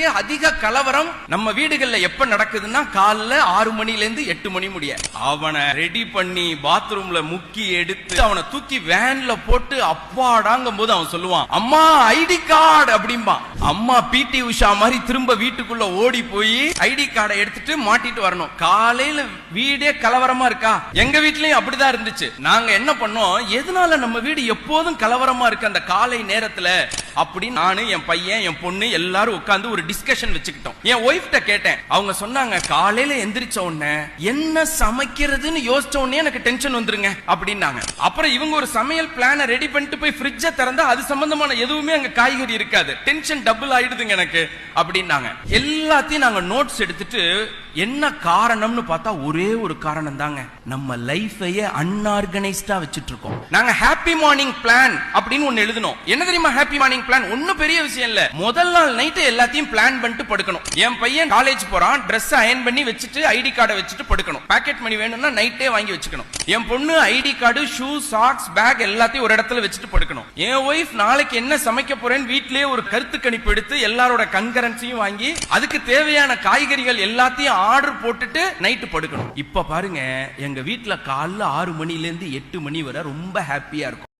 உலகத்திலேயே அதிக கலவரம் நம்ம வீடுகள்ல எப்ப நடக்குதுன்னா காலைல 6 மணில இருந்து 8 மணி முடிய. அவனை ரெடி பண்ணி பாத்ரூம்ல முக்கி எடுத்து அவனை தூக்கி வேன்ல போட்டு அப்பாடாங்கும் போது அவன் சொல்லுவான், அம்மா ஐடி கார்டு அப்படிம்பா. அம்மா பிடி உஷா மாதிரி திரும்ப வீட்டுக்குள்ள ஓடி போய் ஐடி கார்டை எடுத்துட்டு மாட்டிட்டு வரணும். காலையில வீடே கலவரமா இருக்கா? எங்க வீட்லயும் அப்படிதான் இருந்துச்சு. நாங்க என்ன பண்ணோம், எதனால நம்ம வீடு எப்போதும் கலவரமா இருக்கு அந்த காலை நேரத்துல அப்படின்னு நானு, என் பையன், என் பொண்ணு எல்லாரும் உட்கார்ந்து ஒரு டிஸ்கஷன் வச்சுக்கிட்டோம். என் ஒய்ஃப்ட்ட கேட்டேன். அவங்க சொன்னாங்க, காலையில எந்திரிச்ச உடனே என்ன சமைக்கிறதுன்னு யோசிச்ச உடனே எனக்கு டென்ஷன் வந்துருங்க அப்படின்னாங்க. அப்புறம் இவங்க ஒரு சமையல் பிளான ரெடி பண்ணிட்டு போய் ஃப்ரிட்ஜை திறந்தா அது சம்பந்தமான எதுவுமே அங்க காய்கறி இருக்காது. டென்ஷன் டபுள் ஆயிடுதுங்க எனக்கு அப்படின்னாங்க. எல்லாத்தையும் நாங்க நோட்ஸ் எடுத்துட்டு என்ன காரணம்னு பார்த்தா ஒரே ஒரு காரணம் தாங்க, நம்ம லைஃபையே அன்ஆர்கனைஸ்டா வச்சிட்டு இருக்கோம். நாங்க ஹாப்பி மார்னிங் பிளான் அப்படின்னு ஒன்னு எழுதணும். என்ன தெரியுமா ஹாப்பி மார்னிங் பிளான்? ஒன்னும் பெரிய விஷயம் இல்ல. முதல் நாள் நைட் எல்லாத்தையும் பிளான் பண்ணிட்டு படுக்கணும். என் பையன் காலேஜ் போறான், Dress அயர்ன் பண்ணி வச்சுட்டு ஐடி கார்டை வச்சுட்டு படுக்கணும். பாக்கெட் மணி வேணும்னா நைட்டே வாங்கி வச்சுக்கணும். என் பொண்ணு ID card, shoe, socks, bag எல்லாத்தையும் ஒரு இடத்துல வச்சுட்டு படுக்கணும். என் ஒய்ஃப் நாளைக்கு என்ன சமைக்க போறேன்னு வீட்லயே ஒரு கருத்து கணிப்பு எடுத்து எல்லாரோட கன்கரன்சியும் வாங்கி அதுக்கு தேவையான காய்கறிகள் எல்லாத்தையும் ஆர்டர் போட்டுட்டு நைட்டு படுக்கணும். இப்ப பாருங்க, எங்க வீட்டுல காலைல 6 மணில இருந்து 8 மணி வரை ரொம்ப ஹாப்பியா இருக்கும்.